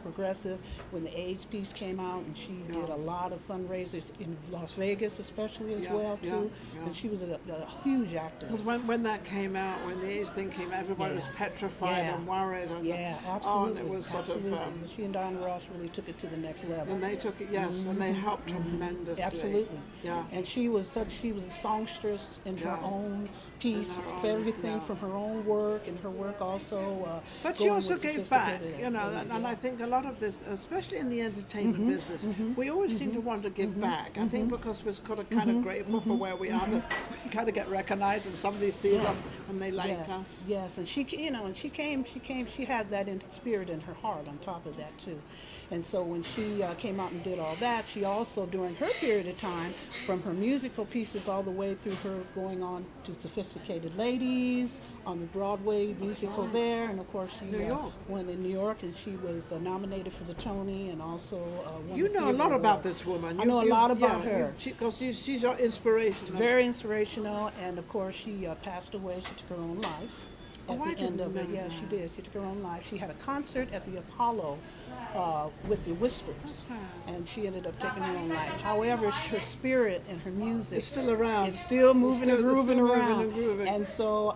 progressive when the AIDS piece came out, and she did a lot of fundraisers in Las Vegas, especially as Yeah, well yeah, too. yeah. And she was a huge actress. Because when that came out, when the AIDS thing came out, everybody was Yeah. petrified Yeah. and worried. And, Yeah, Oh, absolutely. and it was sort absolutely. of. She and Diana Ross really took it to the next level. And they took it, yes, and they helped tremendously. Absolutely. Yeah. And she was a songstress in her Yeah. own piece, In her for own, everything yeah. from her own work, and her work also. But she going also with gave back, sophisticated- you know, and I think a lot of this, especially in the entertainment business, we always seem to want to give back. I think because we're kind of grateful for where we are, that we kind of get recognized and somebody sees us and they like us. Yes, and she had that in spirit in her heart on top of that too. And so when she came out and did all that, she also, during her period of time, from her musical pieces all the way through her going on to Sophisticated Ladies, on the Broadway musical there, and of course she New York. went in New York, and she was nominated for the Tony, and also won You the know a Theater lot about Award. this woman. I know a lot about her. Because she's your inspiration. Very inspirational, and of course she passed away. She took her own life Oh, at I the end didn't of it. know Yeah, that. she did. She took her own life. She had a concert at the Apollo with the Whispers, Okay. and she ended up taking her own life. However, her spirit and her music It's still around. is still moving and It's grooving still moving around. and grooving. And so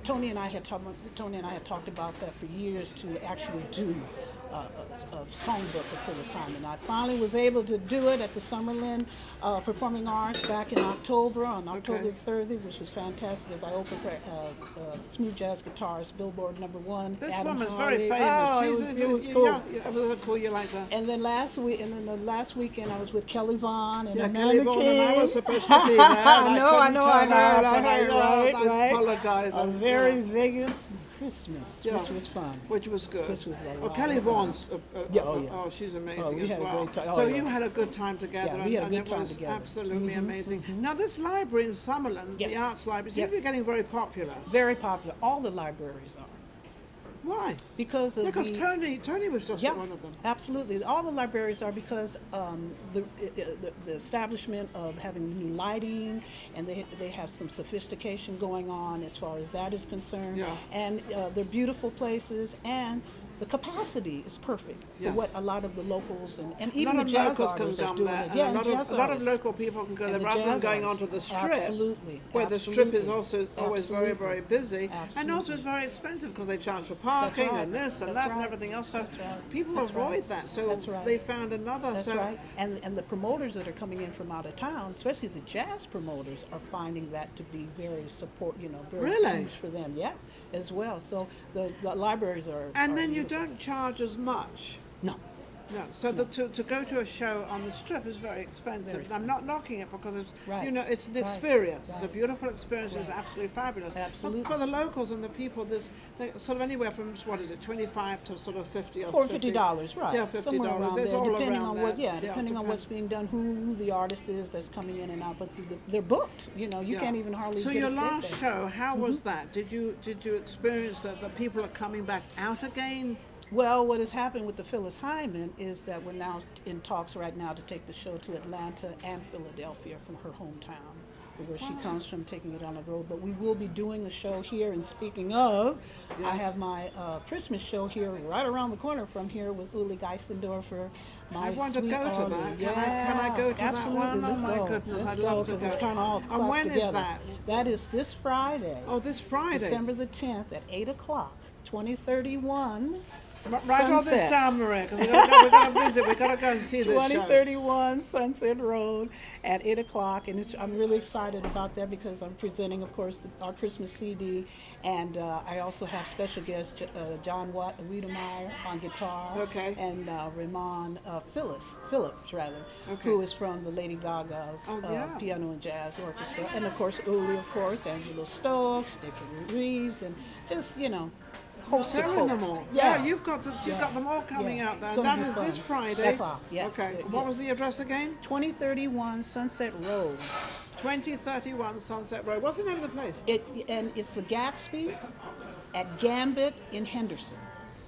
Tony and I had talked about that for years to actually do a songbook of Phyllis Hyman. I finally was able to do it at the Summerlin Performing Arts back in October, on October Okay. 30th, which was fantastic as I opened for smooth jazz guitarist, Billboard #1. This Adam woman's Hardy. very famous. Oh, She's it was cool. Yeah, it was cool. You like that? And then the last weekend I was with Kelly Vaughn and Yeah, Amanda Kelly Vaughan and I King. was supposed to be there. and I know, couldn't turn up, and right, I right. apologize. A and, very you know, Vegas Christmas, Yeah. which was fun. which was good. Which was a Well, lot Kelly of fun. Vaughan's. Yeah, oh, yeah. Oh, she's amazing Oh, we as had a well. great time. Oh, So yeah. you had a good time together, Yeah, we had a and good it time was together. absolutely amazing. Now, this library in Summerlin, Yes. the Arts Library, seems to be Yes. getting very popular. Very popular. All the libraries are. Why? Because of Because the, Tony was just yeah, one of them. absolutely. All the libraries are because the establishment of having new lighting, and they have some sophistication going on as far as that is concerned. Yeah. And they're beautiful places, and the capacity is perfect Yes. for what a lot of the locals and A even lot the of jazz locals can artists are come doing there, it. and Yeah, a lot jazz of artists. local people can go And there the rather than jazz going artists. onto the strip. Absolutely. Where the strip is Absolutely. also always very, Absolutely. very busy. And also Absolutely. it's very expensive because they charge for parking right. and this and That's that and right. everything else. So That's right. people That's avoid right. that. So That's right. they found another. That's so right. And the promoters that are coming in from out of town, especially the jazz promoters, are finding that to be very very Really? huge for them. Yeah, as well. So the libraries are. And are then you beautiful. don't charge as much. No. No, so to go to a show on the Strip is very expensive. Very I'm not knocking it because it's Right. it's an Right. experience. It's a Right. beautiful experience. It's Right. absolutely fabulous. Absolutely. But for the locals and the people, there's sort of anywhere from what is it, 25 to sort of 50 or For $50, right? Yeah, $50. Somewhere around It's there, all depending around on that. what, depending on what's depends. being done, who the artist is that's coming in and out. But they're booked. You know, you Yeah. can't even hardly. So get your a state last there. show, how was that? Did you experience that the people are coming back out again? Well, what has happened with the Phyllis Hyman is that we're now in talks right now to take the show to Atlanta and Philadelphia from her hometown, where she comes from, taking it on the road. But we will be doing the show here. And speaking of, I Yes. have my Christmas show here right around the corner from here with Uli Geisendorfer. My I want to sweet go to Uli. that. Yeah, Can I go to absolutely. that one? Let's Oh my go. goodness, Let's I'd go, love to because go. it's kind of all And clapped when is together. that? That is this Friday. Oh, this Friday. December the 10th at 8 o'clock, 2031. Write all this Sunset. down, Maria, because we're going to visit. We've got to go and see this show. 2031 Sunset Road at 8 o'clock. And I'm really excited about that because I'm presenting, of course, our Christmas CD. And I also have special guest John Wiedemeyer on guitar. Okay. And Ramon Phillips, Okay. who is from the Lady Gaga's Oh, yeah. Piano and Jazz Orchestra. And, of course, Uli, of course, Angelo Stokes, David Reeves, and just, host of Telling them folks. all. Yeah, you've got them all coming Yeah, out there. it's And gonna that be is fun. this Friday. That's all, yes. Okay. Yes. What was the address again? 2031 Sunset Road. 2031 Sunset Road. What's the name of the place? It's the Gatsby at Gambit in Henderson.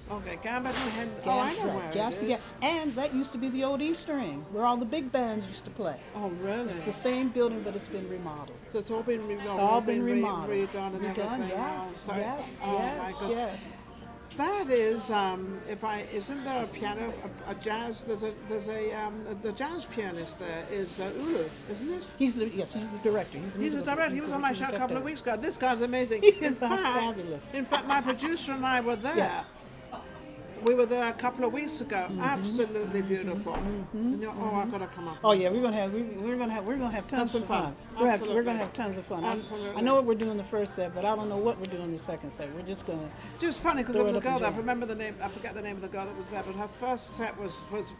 Okay, Gambit and Oh, I know where it Gatsby, is. and that used to be the old Easter Ring, where all the big bands used to play. Oh, really? It's the same building, but it's been remodeled. So it's all been remodeled. It's all been remodeled. redone and everything. Yes, Oh, so- yes, oh, my yes, God. yes. That is, isn't there a piano, a jazz? The jazz pianist there is Ulu, isn't it? He's the director. He's He's a director. He was on my show a couple of weeks ago. This guy's amazing. He is fabulous. In fact, my producer and I were there. Yeah. We were there a couple of weeks ago. Absolutely beautiful. And I've got to come up. Oh yeah, we're gonna have tons some of fun. fun. We're Absolutely. gonna have tons of fun. Absolutely. I know what we're doing the first set, but I don't know what we're doing the second set. We're just gonna. Just funny because there Throw was it a up girl and there. I remember the name. I forget the name of the girl that was there, but her first set was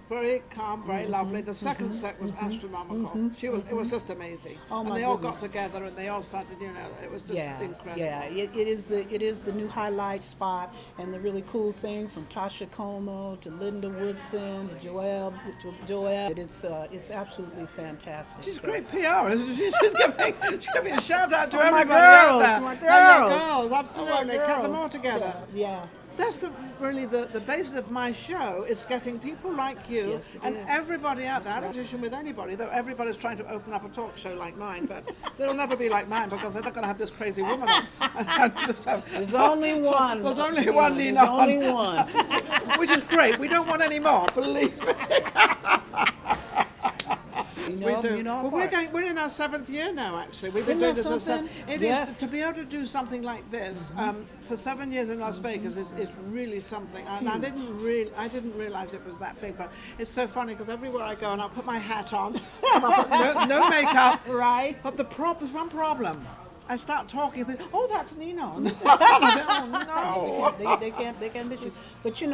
very calm, very lovely. The second set was astronomical. It was just amazing. Oh, and my they all got goodness. together and they all started. It was just incredible. Yeah, it is the new highlight spot, and the really cool thing from Tasha Como to Linda Woodson to Joelle. It's absolutely fantastic. She's So- great PR, isn't she? She's giving a shout out to Oh, my everybody out girls, there. my And your girls. girls, absolutely. Cut them all together. Yeah. That's really the basis of my show is getting people like you Yes, it and is. everybody out there. I don't audition with anybody, though everybody's trying to open up a talk show like mine, but they'll never be like mine because they're not going to have this crazy woman on. There's only one. There's only one, There's Ninon. only one. Which is great. We don't want any more, believe me. We do. our Well, part. we're in our 7th year now. Actually, we've been Isn't doing that this. something? It Yes. is to be able to do something like this for 7 years in Las Vegas is really something. And I didn't realize it was that big, but it's so funny because everywhere I go and I'll put my hat on, and I'll put no makeup. Right. But there's one problem. I start talking. Oh, that's Ninon. Oh no. They can't miss you. But as you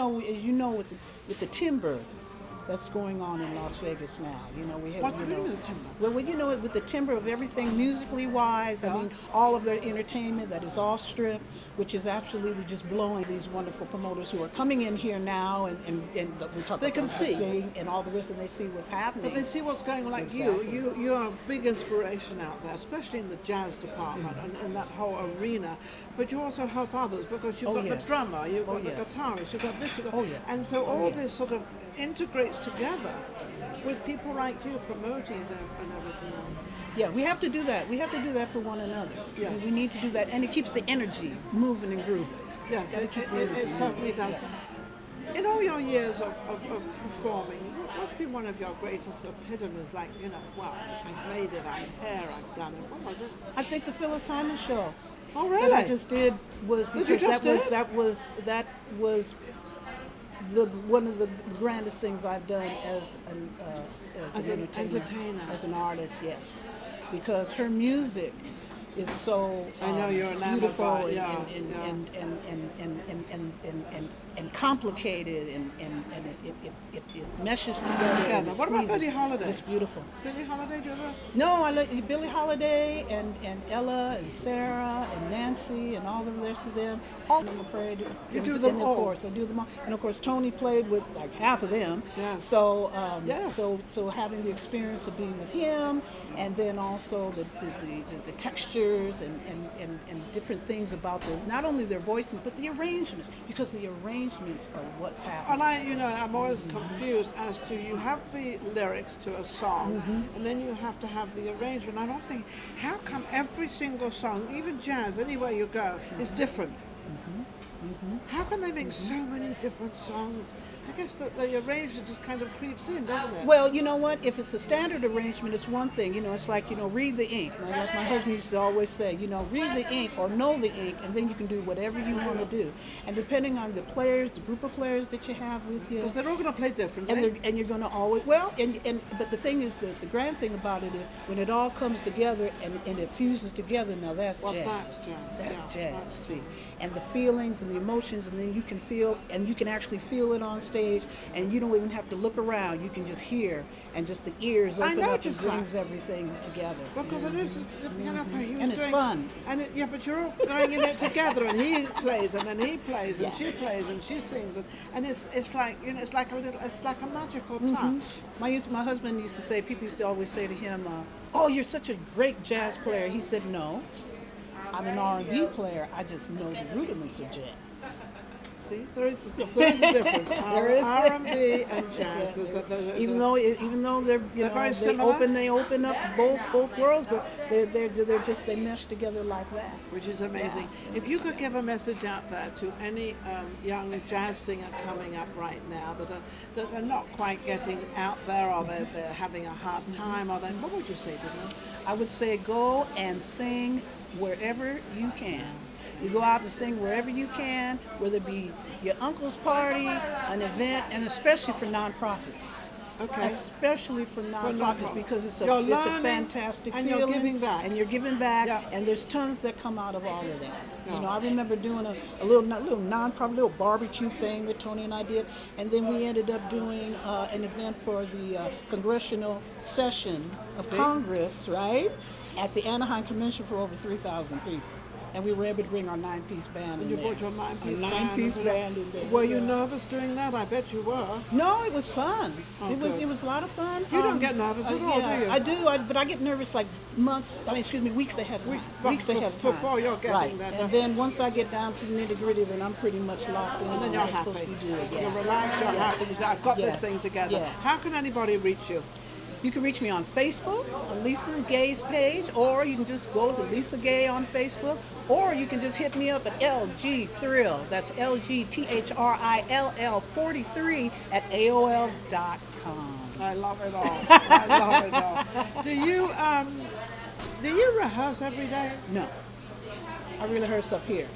know, with the timber that's going on in Las Vegas now. We have. What do you mean with the timber? Well, with the timber of everything musically wise. I mean, all of their entertainment that is off strip, which is absolutely just blowing these wonderful promoters who are coming in here now and we talk. They can see. and all the rest, and they see what's happening. But they see what's going on, like Exactly. you are a big inspiration out there, especially in the jazz department and in that whole arena. But you also help others because you've got yes. the drummer, you've got the yes. guitarist, you've got this, you've got... Oh, yeah. And so Oh, all yeah. this sort of integrates together with people like you promoting them and everything else. Yeah, we have to do that. We have to do that for one another. Yes. We need to do that, and it keeps the energy moving and grooving. Yes, Gotta it keep the energy certainly does. Yeah. In all your years of performing, what's been one of your greatest epitomes? Like, well, I played it, I'm here, I've done it. What was it? I think the Phyllis Hyman show Oh, that really? I just did was That you because just that was the one of the grandest things I've done as an entertainer. as an artist. Yes, because her music is so I know you're enamored beautiful by it, and and complicated, and it meshes together. And it What about squeezes. Billie Holiday? It's beautiful. Billie Holiday, do you ever? No, I like Billie Holiday and Ella and Sarah and Nancy and all the rest of them. All of them are played. You do them all? Of course, I do them all. And of course, Tony played with like half of them. Yes. So, Yes. so having the experience of being with him, and then also the textures and different things about not only their voicing but the arrangements, because the arrangements are what's happening. And I'm always confused as to, you have the lyrics to a song, and then you have to have the arrangement. I'm often thinking, how come every single song, even jazz, anywhere you go, is different? How can they make so many different songs? I guess the arrangement just kind of creeps in, doesn't it? Well, you know what? If it's a standard arrangement, it's one thing. It's like, read the ink. Like my husband used to always say, read the ink or know the ink, and then you can do whatever you want to do. And depending on the players, the group of players that you have with you, Because they're all going to play differently. and you're going to always, but the thing is, the grand thing about it is when it all comes together and it fuses together, now that's Well, jazz. that's jazz. That's Yeah, jazz, that's see. And the feelings and the emotions, and then you can feel, and you can actually feel it on stage, and you don't even have to look around. You can just hear, and just the ears I open up and noticed that. brings everything together. Because it is the piano player. He was And it's doing- fun. And but you're all going in it together, and he plays, and then he plays, and Yeah. she plays, and she sings, and it's like it's like a magical touch. My husband used to say, people used to always say to him, "Oh, you're such a great jazz player." He said, "No, I'm an R&B player. I just know the rudiments of jazz." See, there is a difference. There is. R&B and jazz. Even though they're very similar? they open up both worlds, but they mesh together like that. Which is amazing. If you could give a message out there to any young jazz singer coming up right now that are not quite getting out there, or they're having a hard time, or what would you say to them? I would say go and sing wherever you can. You go out and sing wherever you can, whether it be your uncle's party, an event, and especially for nonprofits. Okay. Especially for nonprofits, because it's a You're it's a learning, fantastic and feeling. you're giving back. And you're giving back, Yeah. and there's tons that come out of all of that. Yeah. I remember doing a little nonprofit, little barbecue thing that Tony and I did, and then we ended up doing an event for the congressional session of Congress, right, at the Anaheim Convention for over 3,000 people. And we were able to bring our 9-piece band And in you there. brought your 9-piece band. Our 9-piece band in there. Were you nervous doing that? I bet you were. No, it was fun. Oh, It good. was a lot of fun. You don't get nervous at all, yeah, do you? I do, but I get nervous like weeks ahead of time. Weeks ahead of time. Before you're getting right. that. And then once I get down to the nitty gritty, then I'm pretty much locked in. And then on you're what I'm happy. supposed to do. You're Yeah. relaxed, you're happy. You say, I've got this Yes. thing together. Yes. How can anybody reach you? You can reach me on Facebook, on Lisa Gay's page, or you can just go to Lisa Gay on Facebook, or you can just hit me up at LG Thrill. That's LGTHRILL 43 at AOL.com. I love it all. I love it all. Do you rehearse every day? No, I rehearse up here.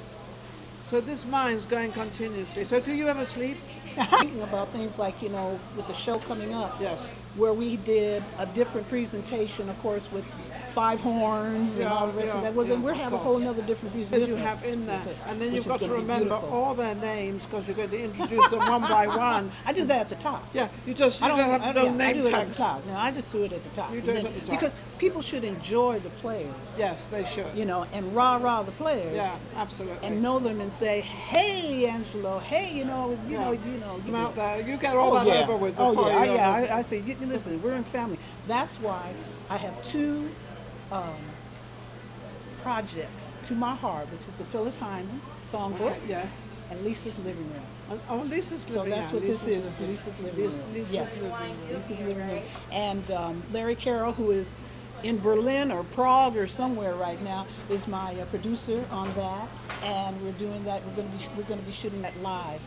So this mind's going continuously. So do you ever sleep? Thinking about things like, with the show coming up, Yes. where we did a different presentation, of course, with 5 horns and all the rest of that. Well, then we'll have a whole nother different That presentation. you have in there. And then which you've is got to gonna be remember beautiful. all their names, because you're going to introduce them one by one. I do that at the top. Yeah, you just have I name do it at the tags. top. No, I just do it at the top. You And do it then- at the top. Because people should enjoy the players. Yes, they should. And rah the players. Yeah, absolutely. And know them and say, "Hey, Angelo. Hey, you know. Come out there. You get all that over with before you I say, listen, we're in family. That's why I have 2 projects to my heart, which is the Phyllis Hyman songbook Yes. and Lisa's Living Room. Oh, Lisa's So living that's room. what this is. It's Lisa's Living Room. Lisa's Yes, living room. Lisa's Living Room. And Larry Carroll, who is in Berlin or Prague or somewhere right now, is my producer on that. And we're doing that. We're going to be shooting that live